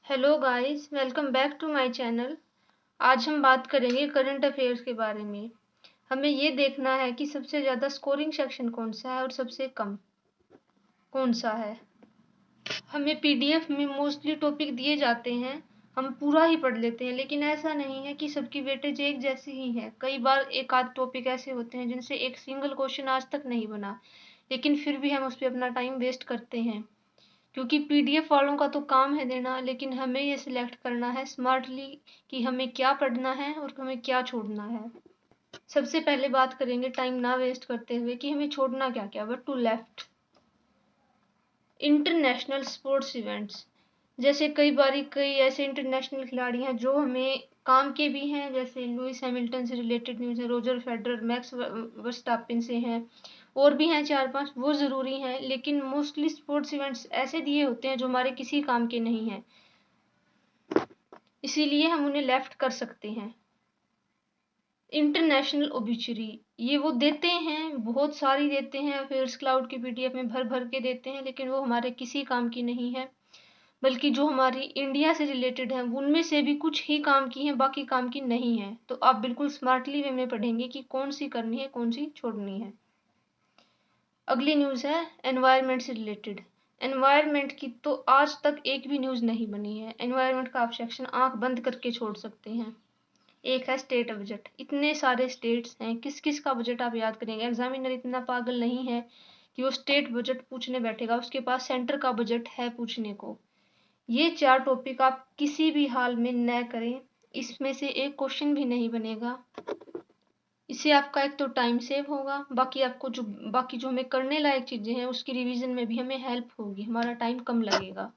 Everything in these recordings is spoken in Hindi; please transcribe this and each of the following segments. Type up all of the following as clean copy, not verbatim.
Hello guys, welcome back to my channel. आज हम बात करेंगे करंट अफेयर्स के बारे में। हमें ये देखना है कि सबसे ज़्यादा स्कोरिंग सेक्शन कौन सा है और सबसे कम कौन सा है। हमें पीडीएफ में मोस्टली टॉपिक दिए जाते हैं, हम पूरा ही पढ़ लेते हैं, लेकिन ऐसा नहीं है कि सबकी वेटेज एक जैसी ही है। कई बार एक आध टॉपिक ऐसे होते हैं जिनसे एक सिंगल क्वेश्चन आज तक नहीं बना, लेकिन फिर भी हम उस पर अपना टाइम वेस्ट करते हैं, क्योंकि पीडीएफ वालों का तो काम है देना, लेकिन हमें ये सिलेक्ट करना है स्मार्टली कि हमें क्या पढ़ना है और हमें क्या छोड़ना है। सबसे पहले बात करेंगे टाइम ना वेस्ट करते हुए कि हमें छोड़ना क्या क्या। But to left international sports events, जैसे कई ऐसे इंटरनेशनल खिलाड़ी हैं जो हमें काम के भी हैं, जैसे लुइस हैमिल्टन से रिलेटेड न्यूज़ है, रोजर फेडरर, मैक्स वर्स्टापेन से हैं, और भी हैं चार पांच, वो ज़रूरी हैं, लेकिन मोस्टली स्पोर्ट्स इवेंट्स ऐसे दिए होते हैं जो हमारे किसी काम के नहीं हैं, इसीलिए हम उन्हें लेफ्ट कर सकते हैं। इंटरनेशनल ओबिचुरी, ये वो देते हैं, बहुत सारी देते हैं, अफेयर्स क्लाउड की पीडीएफ में भर भर के देते हैं, लेकिन वो हमारे किसी काम की नहीं है, बल्कि जो हमारी इंडिया से रिलेटेड है उनमें से भी कुछ ही काम की हैं, बाकी काम की नहीं है। तो आप बिल्कुल स्मार्टली वे में पढ़ेंगे कि कौन सी करनी है, कौन सी छोड़नी है। अगली न्यूज़ है एनवायरनमेंट से रिलेटेड। एनवायरनमेंट की तो आज तक एक भी न्यूज़ नहीं बनी है। एनवायरनमेंट का आप सेक्शन आंख बंद करके छोड़ सकते हैं। एक है स्टेट बजट, इतने सारे स्टेट्स हैं, किस किस का बजट आप याद करेंगे। एग्जामिनर इतना पागल नहीं है कि वो स्टेट बजट पूछने बैठेगा, उसके पास सेंटर का बजट है पूछने को। ये चार टॉपिक आप किसी भी हाल में न करें, इसमें से एक क्वेश्चन भी नहीं बनेगा। इससे आपका एक तो टाइम सेव होगा, बाकी जो हमें करने लायक चीजें हैं उसकी रिवीजन में भी हमें हेल्प होगी, हमारा टाइम कम लगेगा।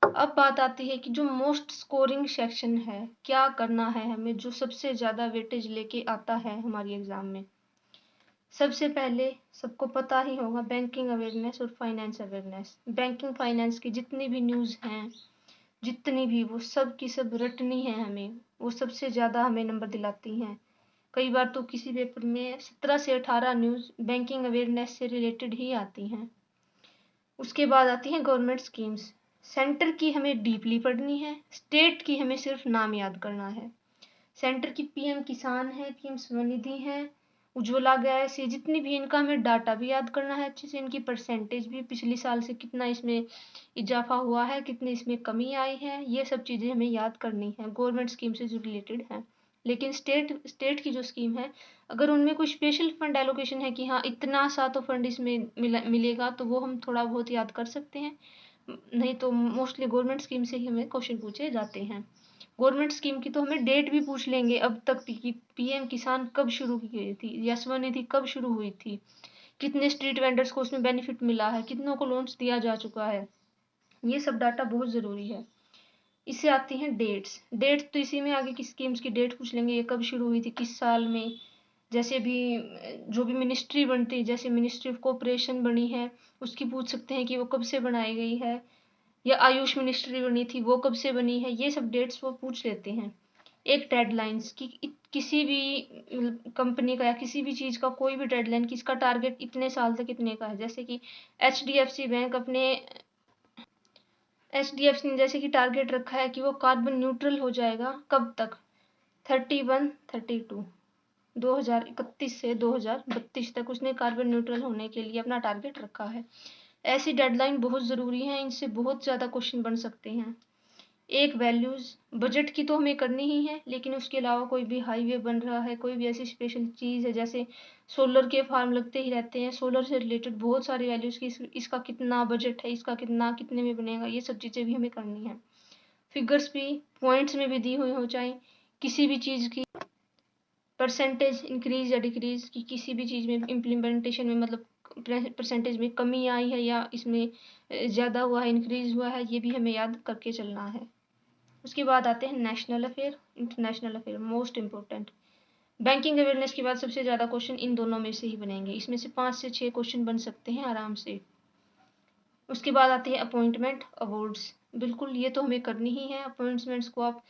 अब बात आती है कि जो मोस्ट स्कोरिंग सेक्शन है, क्या करना है हमें, जो सबसे ज्यादा वेटेज लेके आता है हमारी एग्जाम में। सबसे पहले सबको पता ही होगा बैंकिंग अवेयरनेस और फाइनेंस अवेयरनेस। बैंकिंग फाइनेंस की जितनी भी न्यूज़ हैं, जितनी भी, वो सब की सब रटनी है हमें, वो सबसे ज़्यादा हमें नंबर दिलाती हैं। कई बार तो किसी पेपर में 17 से 18 न्यूज़ बैंकिंग अवेयरनेस से रिलेटेड ही आती हैं। उसके बाद आती हैं गवर्नमेंट स्कीम्स। सेंटर की हमें डीपली पढ़नी है, स्टेट की हमें सिर्फ नाम याद करना है। सेंटर की पीएम किसान है, पीएम स्वनिधि है, उज्ज्वला गैस, ये जितनी भी, इनका हमें डाटा भी याद करना है अच्छे से, इनकी परसेंटेज भी, पिछले साल से कितना इसमें इजाफा हुआ है, कितनी इसमें कमी आई है, ये सब चीज़ें हमें याद करनी है, गवर्नमेंट स्कीम से जो रिलेटेड है। लेकिन स्टेट की जो स्कीम है, अगर उनमें कोई स्पेशल फंड एलोकेशन है कि हाँ इतना सा तो फंड इसमें मिलेगा, तो वो हम थोड़ा बहुत याद कर सकते हैं, नहीं तो मोस्टली गवर्नमेंट स्कीम से ही हमें क्वेश्चन पूछे जाते हैं। गवर्नमेंट स्कीम की तो हमें डेट भी पूछ लेंगे अब तक कि पीएम किसान कब शुरू की गई थी या स्वनिधि कब शुरू हुई थी, कितने स्ट्रीट वेंडर्स को उसमें बेनिफिट मिला है, कितनों को लोन्स दिया जा चुका है, ये सब डाटा बहुत ज़रूरी है। इससे आती हैं डेट्स। डेट्स तो इसी में आगे की स्कीम्स की डेट पूछ लेंगे, ये कब शुरू हुई थी, किस साल में। जैसे भी जो भी मिनिस्ट्री बनती है, जैसे मिनिस्ट्री ऑफ कोऑपरेशन बनी है, उसकी पूछ सकते हैं कि वो कब से बनाई गई है, या आयुष मिनिस्ट्री बनी थी वो कब से बनी है, ये सब डेट्स वो पूछ लेते हैं। एक डेडलाइंस की, किसी भी कंपनी का या किसी भी चीज़ का कोई भी डेडलाइन कि इसका टारगेट इतने साल तक इतने का है, जैसे कि एचडीएफसी बैंक अपने एचडीएफसी ने जैसे कि टारगेट रखा है कि वो कार्बन न्यूट्रल हो जाएगा कब तक, 31 32 2031 से 2032 तक उसने कार्बन न्यूट्रल होने के लिए अपना टारगेट रखा है। ऐसी डेडलाइन बहुत ज़रूरी है, इनसे बहुत ज़्यादा क्वेश्चन बन सकते हैं। एक वैल्यूज़, बजट की तो हमें करनी ही है, लेकिन उसके अलावा कोई भी हाईवे बन रहा है, कोई भी ऐसी स्पेशल चीज़ है, जैसे सोलर के फार्म लगते ही रहते हैं, सोलर से रिलेटेड बहुत सारी वैल्यूज़ की, इसका कितना बजट है, इसका कितना कितने में बनेगा, ये सब चीज़ें भी हमें करनी है। फिगर्स भी पॉइंट्स में भी दी हुई हो, चाहे किसी भी चीज़ की परसेंटेज इंक्रीज या डिक्रीज की, किसी भी चीज़ में इम्प्लीमेंटेशन में, मतलब परसेंटेज में कमी आई है या इसमें ज़्यादा हुआ है, इंक्रीज हुआ है, ये भी हमें याद करके चलना है। उसके बाद आते हैं national affair, international affair, most important. Banking awareness के बाद सबसे ज़्यादा क्वेश्चन इन दोनों में से ही बनेंगे, इसमें से 5 से 6 क्वेश्चन बन सकते हैं आराम से। उसके बाद आते हैं अपॉइंटमेंट अवार्ड्स, बिल्कुल ये तो हमें करनी ही है। अपॉइंटमेंट्स को आप,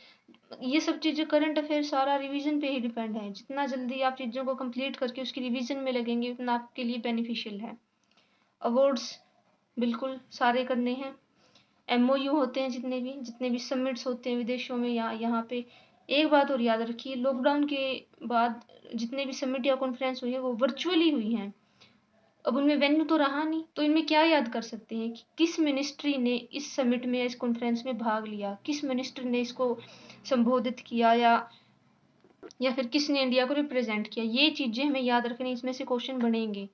ये सब चीज़ें करंट अफेयर सारा रिवीजन पे ही डिपेंड है, जितना जल्दी आप चीज़ों को कंप्लीट करके उसकी रिवीजन में लगेंगे उतना आपके लिए बेनिफिशियल है। अवार्ड्स बिल्कुल सारे करने हैं। MOU होते हैं, जितने भी समिट्स होते हैं विदेशों में या यहाँ पे। एक बात और याद रखिए, लॉकडाउन के बाद जितने भी समिट या कॉन्फ्रेंस हुई है वो वर्चुअली हुई हैं। अब उनमें वेन्यू तो रहा नहीं, तो इनमें क्या याद कर सकते हैं कि किस मिनिस्ट्री ने इस समिट में, इस कॉन्फ्रेंस में भाग लिया, किस मिनिस्टर ने इसको संबोधित किया, या फिर किसने इंडिया को रिप्रेजेंट किया। ये चीज़ें हमें याद रखनी, इसमें से क्वेश्चन बनेंगे।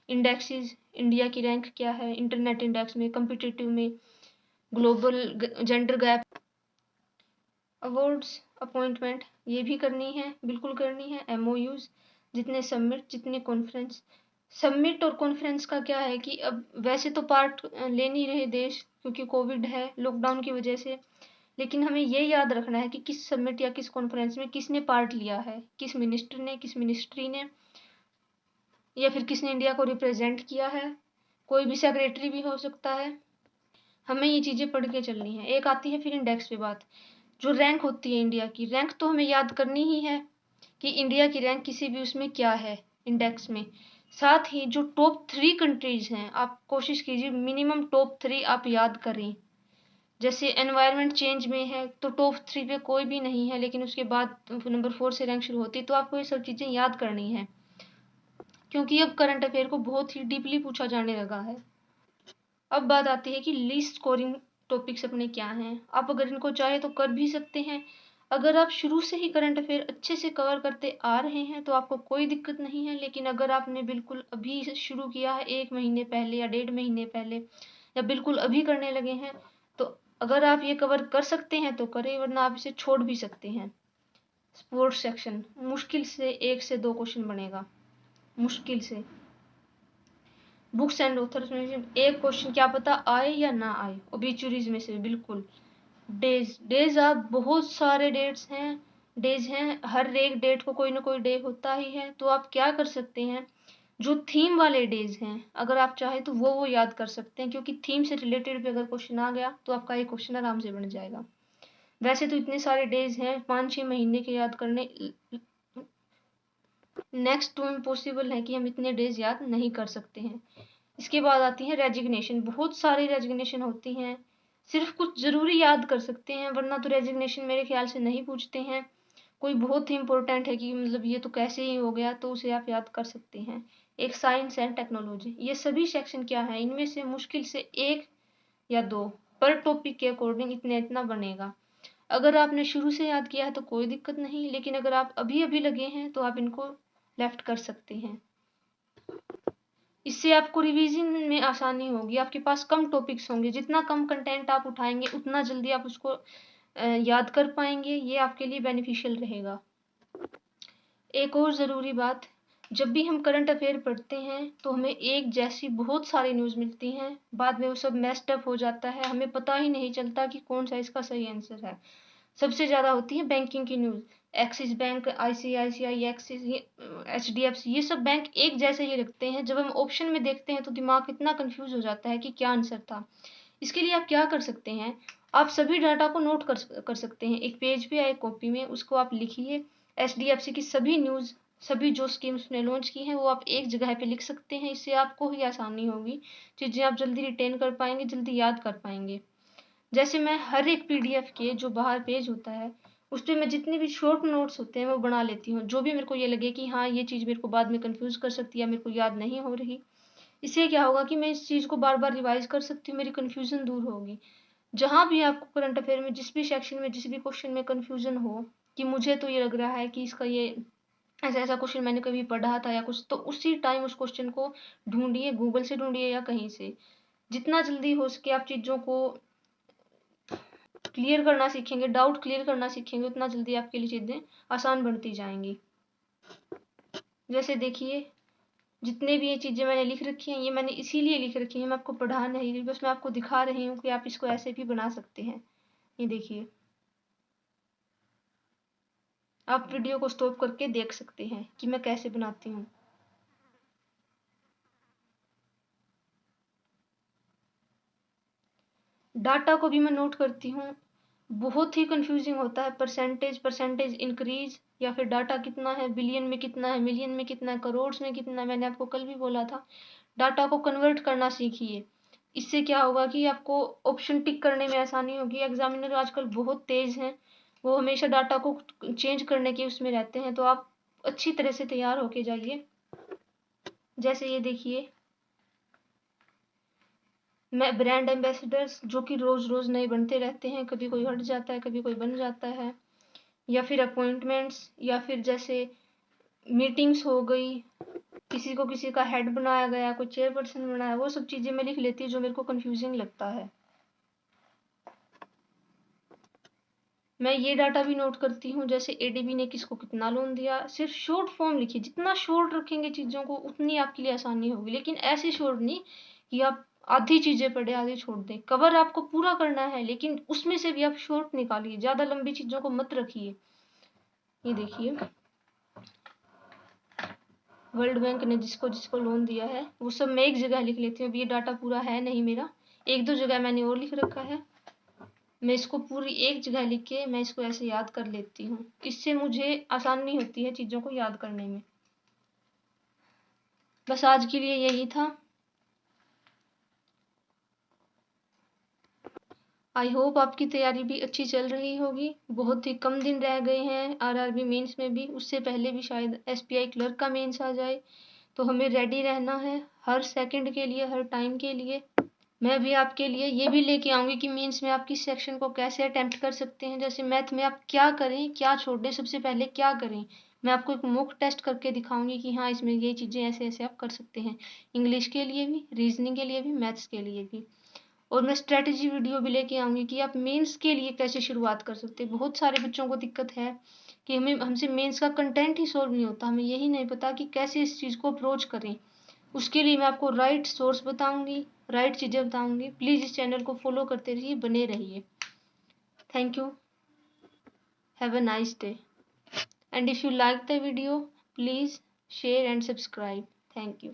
इंडेक्सेस, इंडिया की रैंक क्या है इंटरनेट इंडेक्स में, कम्पिटिटिव में, global gender gap, awards, appointment, ये भी करनी है, बिल्कुल करनी है। MOUs, जितने समिट, जितने कॉन्फ्रेंस। समिट और कॉन्फ्रेंस का क्या है कि अब वैसे तो पार्ट ले नहीं रहे देश, क्योंकि कोविड है, लॉकडाउन की वजह से। लेकिन हमें ये याद रखना है कि किस समिट या किस कॉन्फ्रेंस में किसने पार्ट लिया है, किस मिनिस्टर ने, किस मिनिस्ट्री ने, या फिर किसने इंडिया को रिप्रेजेंट किया है। कोई भी सेक्रेटरी भी हो सकता है। हमें ये चीज़ें पढ़ के चलनी है। एक आती है फिर इंडेक्स पे बात, जो रैंक होती है इंडिया की। रैंक तो हमें याद करनी ही है कि इंडिया की रैंक किसी भी उसमें क्या है इंडेक्स में। साथ ही जो टॉप 3 कंट्रीज हैं, आप कोशिश कीजिए मिनिमम टॉप 3 आप याद करें। जैसे एनवायरनमेंट चेंज में है तो टॉप 3 पे कोई भी नहीं है, लेकिन उसके बाद नंबर 4 से रैंक शुरू होती है, तो आपको ये सब चीज़ें याद करनी है, क्योंकि अब करंट अफेयर को बहुत ही डीपली पूछा जाने लगा है। अब बात आती है कि लीस्ट स्कोरिंग टॉपिक्स अपने क्या हैं। आप अगर इनको चाहे तो कर भी सकते हैं। अगर आप शुरू से ही करंट अफेयर अच्छे से कवर करते आ रहे हैं तो आपको कोई दिक्कत नहीं है। लेकिन अगर आपने बिल्कुल अभी शुरू किया है, 1 महीने पहले या 1.5 महीने पहले, या बिल्कुल अभी करने लगे हैं, तो अगर आप ये कवर कर सकते हैं तो करें, वरना आप इसे छोड़ भी सकते हैं। स्पोर्ट्स सेक्शन मुश्किल से 1 से 2 क्वेश्चन बनेगा, मुश्किल से। बुक्स एंड ऑथर्स में एक क्वेश्चन क्या पता आए या ना आए, ओबिचुरीज में से बिल्कुल। डेज आप बहुत सारे डेज हैं, हर एक डेट को कोई ना कोई डे होता ही है। तो आप क्या कर सकते हैं, जो थीम वाले डेज हैं, अगर आप चाहे तो वो याद कर सकते हैं, क्योंकि थीम से रिलेटेड भी अगर क्वेश्चन आ गया तो आपका एक क्वेश्चन आराम से बन जाएगा। वैसे तो इतने सारे डेज हैं, 5-6 महीने के याद करने नेक्स्ट टू इम्पॉसिबल है कि हम इतने डेज याद नहीं कर सकते हैं। इसके बाद आती है रेजिग्नेशन। बहुत सारी रेजिग्नेशन होती हैं, सिर्फ कुछ ज़रूरी याद कर सकते हैं, वरना तो रेजिग्नेशन मेरे ख्याल से नहीं पूछते हैं। कोई बहुत ही इंपॉर्टेंट है कि मतलब ये तो कैसे ही हो गया, तो उसे आप याद कर सकते हैं। एक साइंस एंड टेक्नोलॉजी। ये सभी सेक्शन क्या है, इनमें से मुश्किल से 1 या 2 पर टॉपिक के अकॉर्डिंग इतना बनेगा। अगर आपने शुरू से याद किया है तो कोई दिक्कत नहीं, लेकिन अगर आप अभी अभी लगे हैं तो आप इनको लेफ्ट कर सकते हैं। इससे आपको रिवीजन में आसानी होगी, आपके पास कम टॉपिक्स होंगे। जितना कम कंटेंट आप उठाएंगे उतना जल्दी आप उसको याद कर पाएंगे। ये आपके लिए बेनिफिशियल रहेगा। एक और ज़रूरी बात, जब भी हम करंट अफेयर पढ़ते हैं तो हमें एक जैसी बहुत सारी न्यूज़ मिलती हैं, बाद में वो सब मेस्ड अप हो जाता है, हमें पता ही नहीं चलता कि कौन सा इसका सही आंसर है। सबसे ज़्यादा होती है बैंकिंग की news. Axis bank, ICICI, axis, HDFC, ये सब बैंक एक जैसे ही लगते हैं। जब हम ऑप्शन में देखते हैं तो दिमाग इतना कंफ्यूज हो जाता है कि क्या आंसर था। इसके लिए आप क्या कर सकते हैं, आप सभी डाटा को नोट कर सकते हैं एक पेज पे या एक कॉपी में, उसको आप लिखिए। HDFC की सभी न्यूज़, सभी जो स्कीम्स उसने लॉन्च की हैं वो आप एक जगह पे लिख सकते हैं। इससे आपको ही आसानी होगी, चीज़ें आप जल्दी रिटेन कर पाएंगे, जल्दी याद कर पाएंगे। जैसे मैं हर एक PDF के जो बाहर पेज होता है उस पर मैं जितने भी शॉर्ट नोट्स होते हैं वो बना लेती हूँ, जो भी मेरे को ये लगे कि हाँ ये चीज़ मेरे को बाद में कंफ्यूज कर सकती है, मेरे को याद नहीं हो रही। इससे क्या होगा कि मैं इस चीज़ को बार बार रिवाइज कर सकती हूँ, मेरी कन्फ्यूजन दूर होगी। जहाँ भी आपको करंट अफेयर में जिस भी सेक्शन में, जिस भी क्वेश्चन में कन्फ्यूजन हो कि मुझे तो ये लग रहा है कि इसका ये ऐसा ऐसा क्वेश्चन मैंने कभी पढ़ा था या कुछ, तो उसी टाइम उस क्वेश्चन को ढूंढिए, गूगल से ढूंढिए या कहीं से। जितना जल्दी हो सके आप चीज़ों को क्लियर करना सीखेंगे, डाउट क्लियर करना सीखेंगे, उतना जल्दी आपके लिए चीज़ें आसान बनती जाएंगी। जैसे देखिए, जितने भी ये चीज़ें मैंने लिख रखी हैं ये मैंने इसीलिए लिख रखी हैं, मैं आपको पढ़ा नहीं रही, बस मैं आपको दिखा रही हूँ कि आप इसको ऐसे भी बना सकते हैं। ये देखिए, आप वीडियो को स्टॉप करके देख सकते हैं कि मैं कैसे बनाती हूँ। डाटा को भी मैं नोट करती हूँ। बहुत ही कंफ्यूजिंग होता है, परसेंटेज परसेंटेज इंक्रीज, या फिर डाटा कितना है, बिलियन में कितना है, मिलियन में कितना है, करोड़ में कितना है। मैंने आपको कल भी बोला था, डाटा को कन्वर्ट करना सीखिए। इससे क्या होगा कि आपको ऑप्शन टिक करने में आसानी होगी। एग्जामिनर आजकल बहुत तेज हैं, वो हमेशा डाटा को चेंज करने के उसमें रहते हैं, तो आप अच्छी तरह से तैयार होके जाइए। जैसे ये देखिए, मैं ब्रांड एम्बेसडर्स जो कि रोज रोज नए बनते रहते हैं, कभी कोई हट जाता है, कभी कोई बन जाता है, या फिर अपॉइंटमेंट्स, या फिर जैसे मीटिंग्स हो गई, किसी को किसी का हेड बनाया गया, कोई चेयरपर्सन बनाया, वो सब चीज़ें मैं लिख लेती हूँ जो मेरे को कंफ्यूजिंग लगता है। मैं ये डाटा भी नोट करती हूँ, जैसे एडीबी ने किसको कितना लोन दिया। सिर्फ शॉर्ट फॉर्म लिखिए, जितना शॉर्ट रखेंगे चीज़ों को उतनी आपके लिए आसानी होगी, लेकिन ऐसे शॉर्ट नहीं कि आप आधी चीज़ें पढ़े आधी छोड़ दें। कवर आपको पूरा करना है, लेकिन उसमें से भी आप शॉर्ट निकालिए, ज़्यादा लंबी चीज़ों को मत रखिए। ये देखिए, वर्ल्ड बैंक ने जिसको जिसको लोन दिया है वो सब मैं एक जगह लिख लेती हूँ। अब ये डाटा पूरा है नहीं मेरा, एक दो जगह मैंने और लिख रखा है, मैं इसको पूरी एक जगह लिख के मैं इसको ऐसे याद कर लेती हूँ। इससे मुझे आसानी होती है चीज़ों को याद करने में। बस आज के लिए यही था। आई होप आपकी तैयारी भी अच्छी चल रही होगी। बहुत ही कम दिन रह गए हैं आरआरबी मेंस में भी, उससे पहले भी शायद एसपीआई क्लर्क का मेंस आ जाए, तो हमें रेडी रहना है हर सेकंड के लिए, हर टाइम के लिए। मैं भी आपके लिए ये भी लेके आऊंगी कि मेंस में आप किस सेक्शन को कैसे अटेम्प्ट कर सकते हैं। जैसे मैथ में आप क्या करें, क्या छोड़ दें, सबसे पहले क्या करें, मैं आपको एक मॉक टेस्ट करके दिखाऊंगी कि हाँ इसमें ये चीज़ें ऐसे ऐसे आप कर सकते हैं। इंग्लिश के लिए भी, रीजनिंग के लिए भी, मैथ्स के लिए भी। और मैं स्ट्रेटजी वीडियो भी लेके आऊंगी कि आप मेंस के लिए कैसे शुरुआत कर सकते हैं। बहुत सारे बच्चों को दिक्कत है कि हमसे मेंस का कंटेंट ही सॉल्व नहीं होता, हमें यही नहीं पता कि कैसे इस चीज़ को अप्रोच करें। उसके लिए मैं आपको राइट सोर्स बताऊंगी, राइट चीज़ें बताऊंगी। प्लीज़ इस चैनल को फॉलो करते रहिए, बने रहिए। Thank you, have a nice day, and if you like the video please share and subscribe. Thank you.